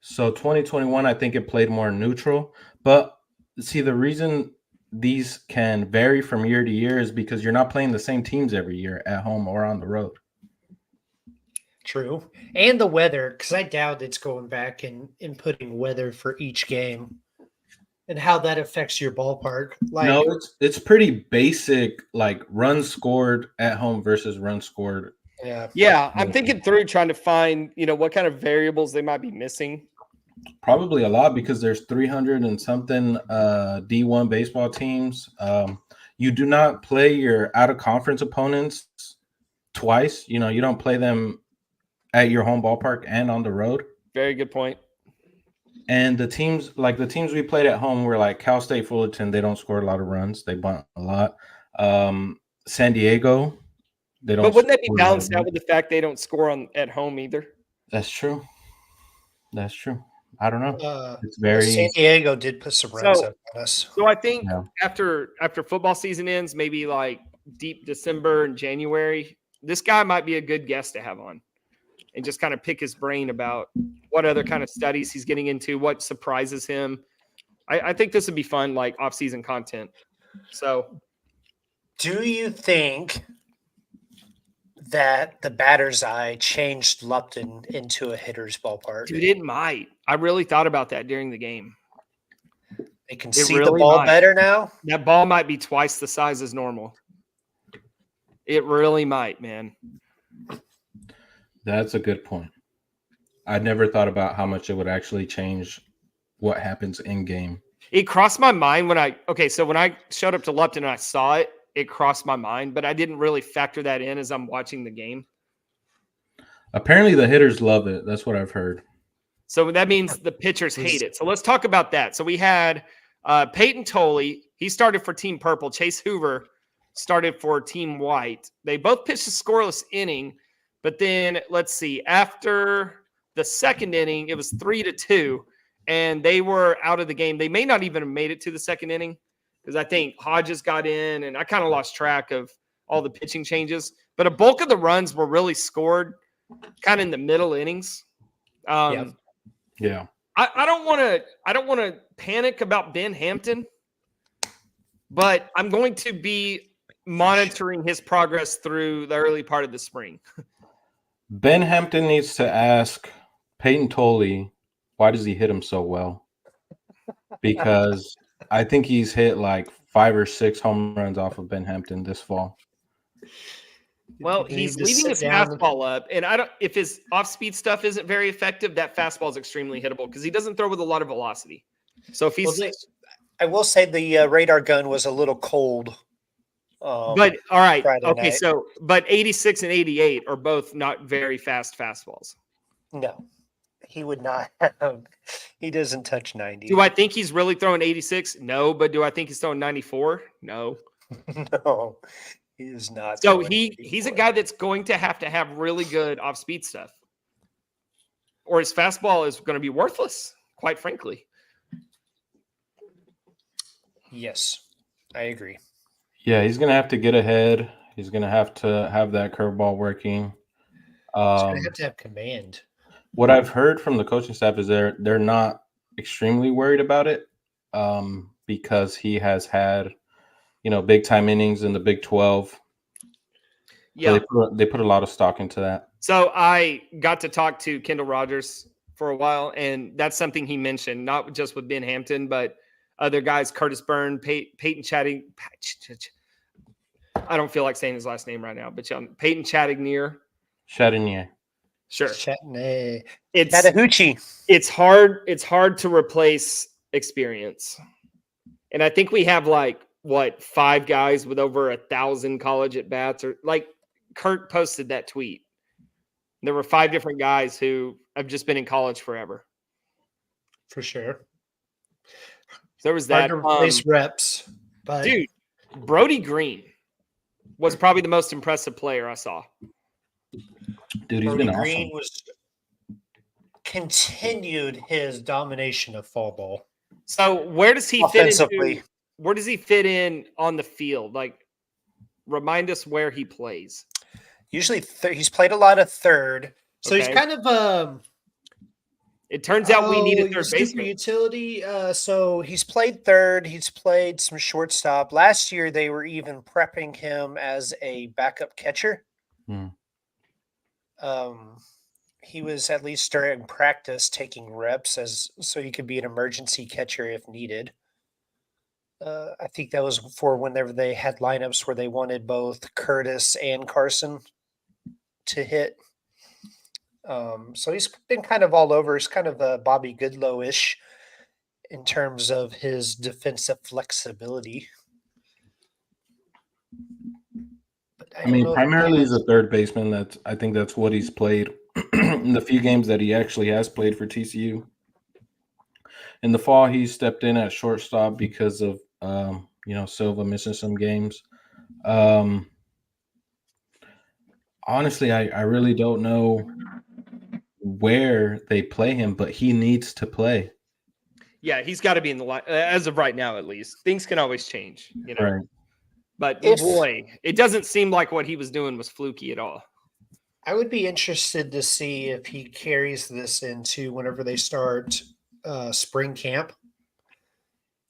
So 2021, I think it played more neutral. But see, the reason these can vary from year to year is because you're not playing the same teams every year at home or on the road. True. And the weather, because I doubt it's going back and putting weather for each game and how that affects your ballpark. Like, no, it's pretty basic, like runs scored at home versus runs scored. Yeah, I'm thinking through trying to find, what kind of variables they might be missing. Probably a lot because there's 300 and something D1 baseball teams. You do not play your out-of-conference opponents twice. You don't play them at your home ballpark and on the road. Very good point. And the teams we played at home were like Cal State Fullerton. They don't score a lot of runs. They bunt a lot. San Diego, they don't. But wouldn't that be balanced out with the fact they don't score at home either? That's true. I don't know. It's San Diego did put some runs up on us. So I think after football season ends, maybe like deep December and January, this guy might be a good guest to have on and just kind of pick his brain about what other kind of studies he's getting into, what surprises him. I think this would be fun, like off-season content. So do you think that the batter's eye changed Lupton into a hitter's ballpark? Dude, it might. I really thought about that during the game. They can see the ball better now? That ball might be twice the size as normal. It really might, man. That's a good point. I never thought about how much it would actually change what happens in game. It crossed my mind when I showed up to Lupton and I saw it, it crossed my mind, but I didn't really factor that in as I'm watching the game. Apparently the hitters love it. That's what I've heard. So that means the pitchers hate it. So let's talk about that. So we had Peyton Tolley. He started for Team Purple. Chase Hoover started for Team White. They both pitched a scoreless inning, But then let's see, after the second inning, it was 3-2, and they were out of the game. They may not even have made it to the second inning because I think Hodges got in, and I kind of lost track of all the pitching changes. But a bulk of the runs were really scored kind of in the middle innings. Yeah. I don't want to panic about Ben Hampton, but I'm going to be monitoring his progress through the early part of the spring. Ben Hampton needs to ask Peyton Tolley, why does he hit him so well? Because I think he's hit like 5 or 6 home runs off of Ben Hampton this fall. Well, he's leaving his fastball up, and I don't. If his off-speed stuff isn't very effective, that fastball is extremely hittable because he doesn't throw with a lot of velocity. So if he's, I will say the radar gun was a little cold. But all right, Friday okay. night. So, but 86 and 88 are both not very fast fastballs. No, he would not have. He doesn't touch 90. Do I think he's really throwing 86? No, but do I think he's throwing 94? No. No, he is not. So throwing he's a 84. guy that's going to have really good off-speed stuff, or his fastball is going to be worthless, quite frankly. Yes, I agree. Yeah, he's going to have to get ahead. He's going to have that curveball working. He's going to have command. What I've heard from the coaching staff is they're not extremely worried about it because he has had, big time innings in the Big 12. Yeah, so they put a lot of stock into that. So I got to talk to Kendall Rogers for a while, and that's something he mentioned, not just with Ben Hampton, but other guys, Curtis Byrne, Peyton Chatting. I don't feel like saying his last name right now, but Peyton Chatagnier. Chatagnier. Sure. It's Chattahoochee. It's hard to replace experience. And I think we have 5 guys with over 1,000 college at bats, or like Kurt posted that tweet. There were 5 different guys who have just been in college forever. For sure. So there was that. Hard to replace reps. But dude, Brody Green was probably the most impressive player I saw. Dude, he's Brody been awesome. Green continued his domination of fall ball. So where does he offensively? Where does he fit in on the field? Remind us where he plays. Usually he's played a lot of third. So Okay. he's kind of It turns out we need a third baseman. Utility. So he's played third. He's played some shortstop. Last year they were even prepping him as a backup catcher. He was at least during practice taking reps so he could be an emergency catcher if needed. I think that was for whenever they had lineups where they wanted both Curtis and Carson to hit. So he's been kind of all over. He's kind of a Bobby Goodlow-ish in terms of his defensive flexibility. But I mean, primarily he's a third baseman. I think that's what he's played in the few games that he actually has played for TCU. In the fall, he stepped in at shortstop because of Silva missing some games. Honestly, I really don't know where they play him, but he needs to play. Yeah, he's got to be in the line as of right now, at least. Things can always change, Right. But boy, it doesn't seem like what he was doing was fluky at all. I would be interested to see if he carries this into whenever they start spring camp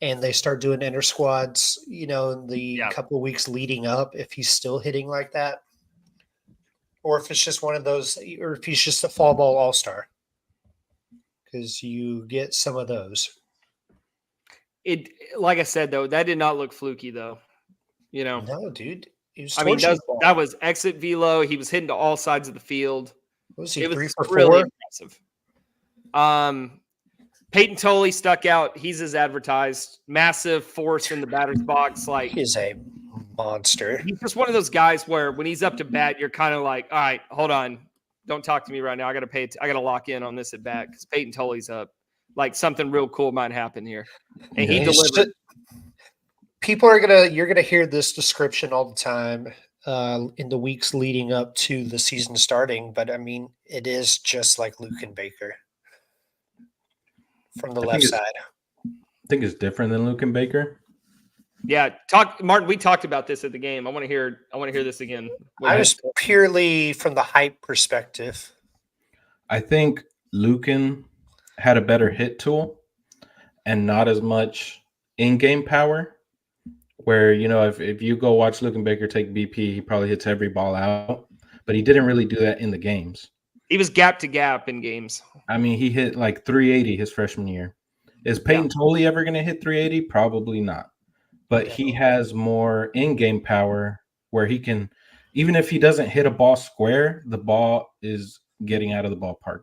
and they start doing inter squads, in the couple of weeks leading up, if he's still hitting like that. Or if it's just one of those, or if he's just a fall ball all-star. Because you get some of those. It, like I said, though, that did not look fluky, though. No, dude. That was exit velo. He was hitting to all sides of the field. Was he it 3 was for 4? really impressive. Peyton Tolley stuck out. He's as advertised. Massive force in the batter's box. He's a monster. He's just one of those guys where when he's up to bat, you're kind of like, all right, hold on. Don't talk to me right now. I got to lock in on this at bat because Peyton Tolley's up. Something real cool might happen here. And he delivered. You're gonna hear this description all the time. in the weeks leading up to the season starting. But I mean, it is just like Luke and Baker from the left side. I think it's different than Luke and Baker. Yeah, Martin. We talked about this at the game. I want to hear this again. I was purely from the hype perspective. I think Lucan had a better hit tool and not as much in-game power. Where, if you go watch Lucan Baker take BP, he probably hits every ball out. But he didn't really do that in the games. He was gap to gap in games. I mean, he hit like 380 his freshman year. Is Peyton Tolley ever going to hit 380? Probably not. But he has more in-game power where he can, even if he doesn't hit a ball square, the ball is getting out of the ballpark.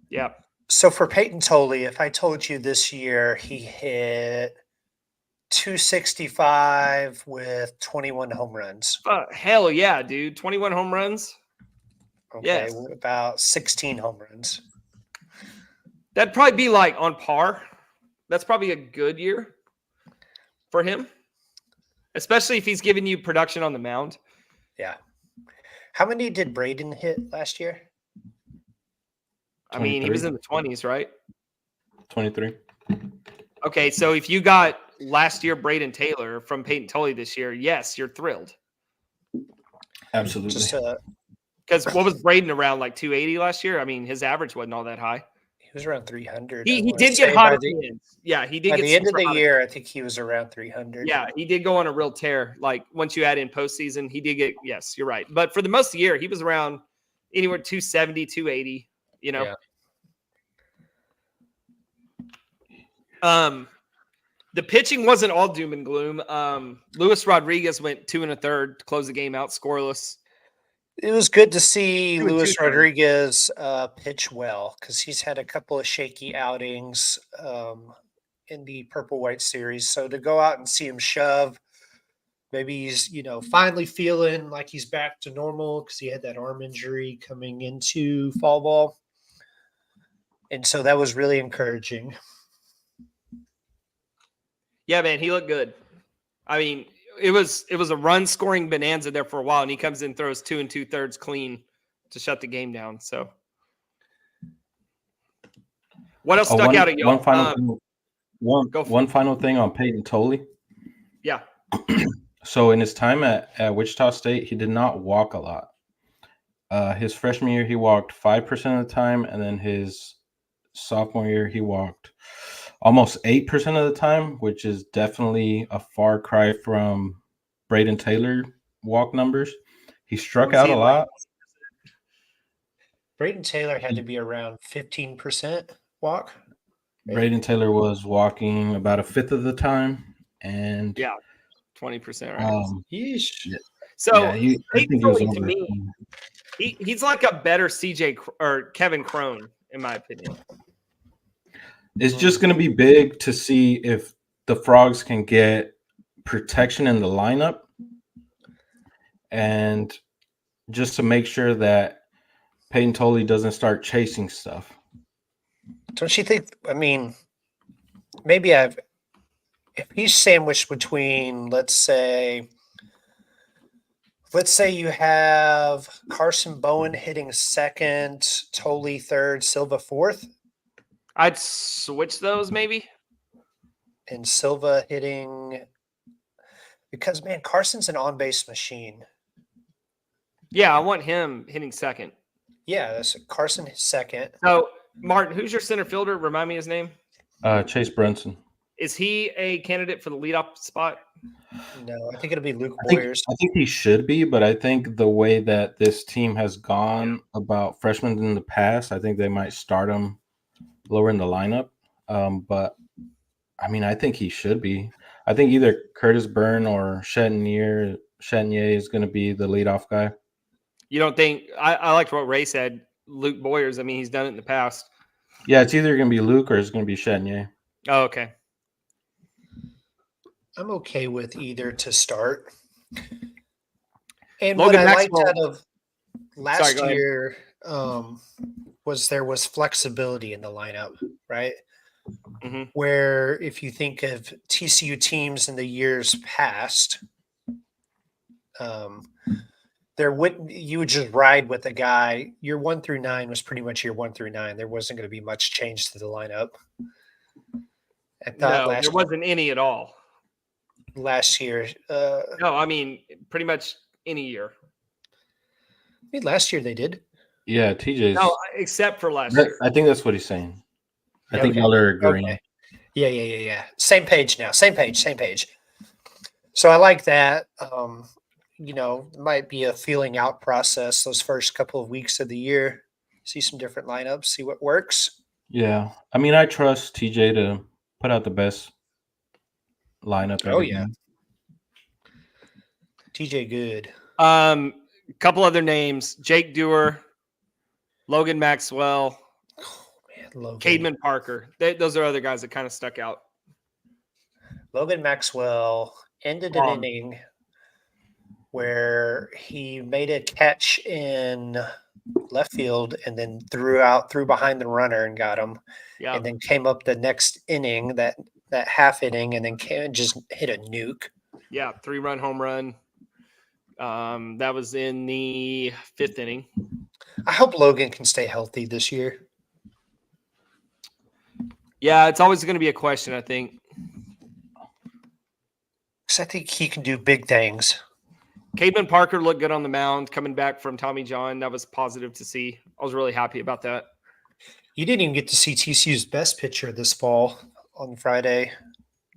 Yeah. So for Peyton Tolley, if I told you this year he hit 265 with 21 home runs. Hell yeah, dude. 21 home runs. Okay, yes. About 16 home runs. That'd probably be like on par. That's probably a good year for him, especially if he's giving you production on the mound. Yeah. How many did Braden hit last year? I mean, he was in the 20s, right? 23. Okay, so if you got last year Braden Taylor from Peyton Tolley this year, yes, you're thrilled. Absolutely. Because what was Braden around, like 280 last year? I mean, his average wasn't all that high. He was around 300. He did get hot at the end. Yeah, he did. By get the end of the hot. year, I think he was around 300. Yeah, he did go on a real tear. Like once you add in postseason, he did get. Yes, you're right. But for the most of the year, he was around anywhere 270, 280. The pitching wasn't all doom and gloom. Luis Rodriguez went 2 1/3 to close the game out scoreless. It was good to see Luis Rodriguez pitch well because he's had a couple of shaky outings in the Purple White series. So to go out and see him shove, maybe he's finally feeling like he's back to normal because he had that arm injury coming into fall ball, and so that was really encouraging. Yeah, man, he looked good. I mean, it was a run scoring bonanza there for a while, and he comes in, throws 2 2/3 clean to shut the game down. So, what else stuck out at y'all? One final thing on Peyton Tolley. Yeah. So in his time at Wichita State, he did not walk a lot. His freshman year, he walked 5% of the time, and then his sophomore year, he walked almost 8% of the time, which is definitely a far cry from Braden Taylor walk numbers. He struck out a lot. Braden Taylor had to be around 15% walk. Braden Taylor was walking about a fifth of the time, and 20%. Right. Yeesh. So I think he was to me, he's like a better CJ or Kevin Crone, in my opinion. It's just going to be big to see if the Frogs can get protection in the lineup and just to make sure that Peyton Tolley doesn't start chasing stuff. Don't you think, I mean, maybe if he's sandwiched between, let's say you have Carson Bowen hitting second, Tolley third, Silva fourth. I'd switch those maybe. And Silva hitting because, man, Carson's an on-base machine. Yeah, I want him hitting second. Yeah, that's Carson second. So, Martin, who's your center fielder? Remind me his name. Chase Brunson. Is he a candidate for the leadoff spot? No, I think it'll be Luke Boyers. I think he should be, but I think the way that this team has gone about freshmen in the past, I think they might start him lower in the lineup. But I mean, I think he should be. I think either Curtis Byrne or Chatinier is going to be the leadoff guy. You don't think? I liked what Ray said. Luke Boyers. I mean, he's done it in the past. Yeah, it's either going to be Luke or it's going to be Chatinier. Oh, okay. I'm okay with either to start. And Logan what I Maxwell, liked out of last year was there was flexibility in the lineup, right? Mm-hmm. Where if you think of TCU teams in the years past, you would just ride with a guy. Your 1 through 9 was pretty much your 1 through 9. There wasn't going to be much change to the lineup. I thought No, there wasn't any at all. last year. No, I mean pretty much any year. I mean, last year they did. Yeah, TJ's. No, except for last year. I think that's what he's saying. I think Okay. y'all are agreeing. Okay. Yeah. Same page now. Same page. So I like that. It might be a feeling out process those first couple of weeks of the year. See some different lineups, see what works. Yeah. I mean, I trust TJ to put out the best lineup. Oh, every yeah. game. TJ Good. Couple other names: Jake Dewar, Logan Maxwell, Oh, man, Logan. Cademan Parker. Those are other guys that kind of stuck out. Logan Maxwell ended an inning where he made a catch in left field and then threw behind the runner and got him. Yeah. And then came up the next inning, that half inning, and then just hit a nuke. Yeah, 3-run home run. That was in the 5th inning. I hope Logan can stay healthy this year. Yeah, it's always going to be a question, I think. Because I think he can do big things. Cademan Parker looked good on the mound coming back from Tommy John. That was positive to see. I was really happy about that. You didn't even get to see TCU's best pitcher this fall on Friday.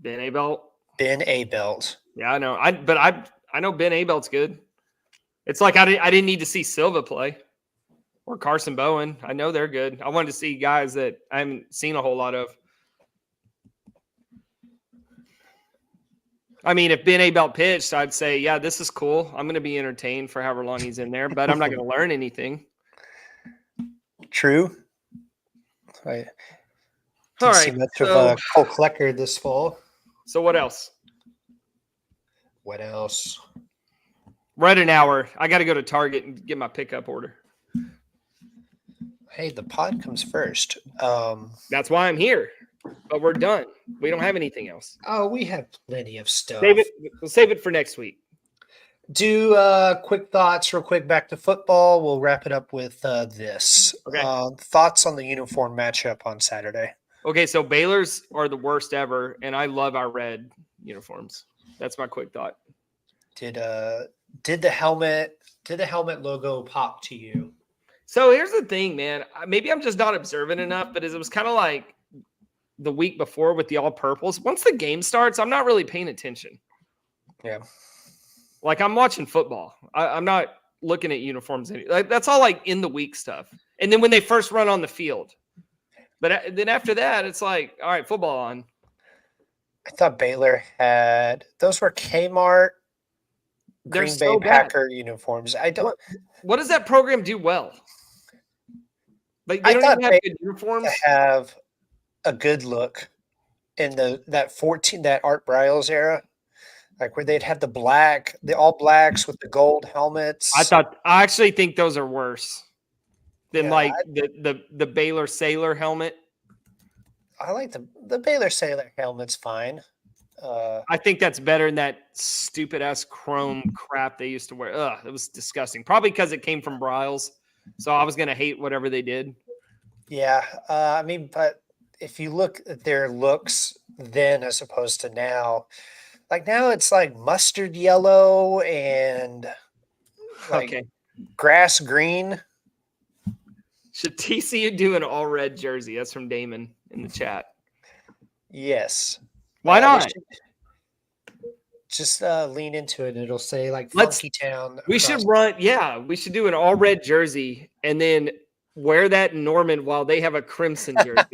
Ben Abelt. Ben Abelt. Yeah, I know. I know Ben Abelt's good. It's like I didn't need to see Silva play or Carson Bowen. I know they're good. I wanted to see guys that I haven't seen a whole lot of. I mean, if Ben Abelt pitched, I'd say, yeah, this is cool. I'm going to be entertained for however long he's in there, but I'm not going to learn anything. True. I All didn't see right. much of Cole Klecker this fall. So what else? What else? We're at an hour. I got to go to Target and get my pickup order. Hey, the pod comes first. That's why I'm here. But we're done. We don't have anything else. Oh, we have plenty of stuff. We'll save it for next week. Do quick thoughts real quick back to football. We'll wrap it up with this. Okay. Thoughts on the uniform matchup on Saturday? Okay, so Baylor's are the worst ever, and I love our red uniforms. That's my quick thought. Did the helmet logo pop to you? So here's the thing, man. Maybe I'm just not observant enough, but it was kind of like the week before with the all purples. Once the game starts, I'm not really paying attention. Yeah. Like I'm watching football. I'm not looking at uniforms. That's all like in the week stuff. And then when they first run on the field. But then after that, it's like, all right, football on. I thought Baylor had those were Kmart They're Green so Bay bad. Packer uniforms. I don't. What does that program do well? Like I they don't thought even have they good uniforms. To have a good look in that Art Briles era, like where they'd have the all blacks with the gold helmets. I actually think those are worse than Yeah, like the Baylor Sailor helmet. I like the Baylor Sailor helmet's fine. I think that's better than that stupid ass chrome crap they used to wear. Ugh, it was disgusting. Probably because it came from Briles. So I was gonna hate whatever they did. Yeah, I mean, but if you look at their looks then as opposed to now, like now it's like mustard yellow and like Okay. grass green. Should TCU do an all red jersey? That's from Damon in the chat. Yes. Why they not? should just lean into it and it'll say like Let's- Funky Town. We should run. Yeah, we should do an all red jersey and then wear that in Norman while they have a crimson jersey.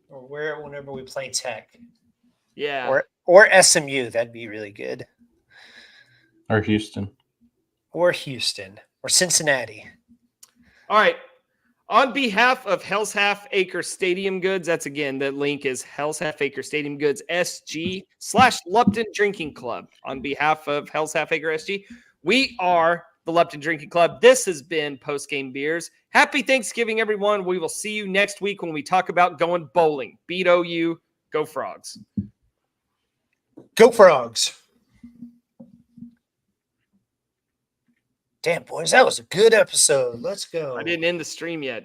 or wear it whenever we play Tech Yeah. or SMU. That'd be really good. Or Houston. Or Houston or Cincinnati. All right. On behalf of Hell's Half Acre Stadium Goods, that's again, the link is Hell's Half Acre Stadium Goods SG/Lupton Drinking Club. On behalf of Hell's Half Acre SG, we are the Lupton Drinking Club. This has been Postgame Beers. Happy Thanksgiving, everyone. We will see you next week when we talk about going bowling. Beat OU. Go Frogs. Go Frogs. Damn, boys, that was a good episode. Let's go. I didn't end the stream yet.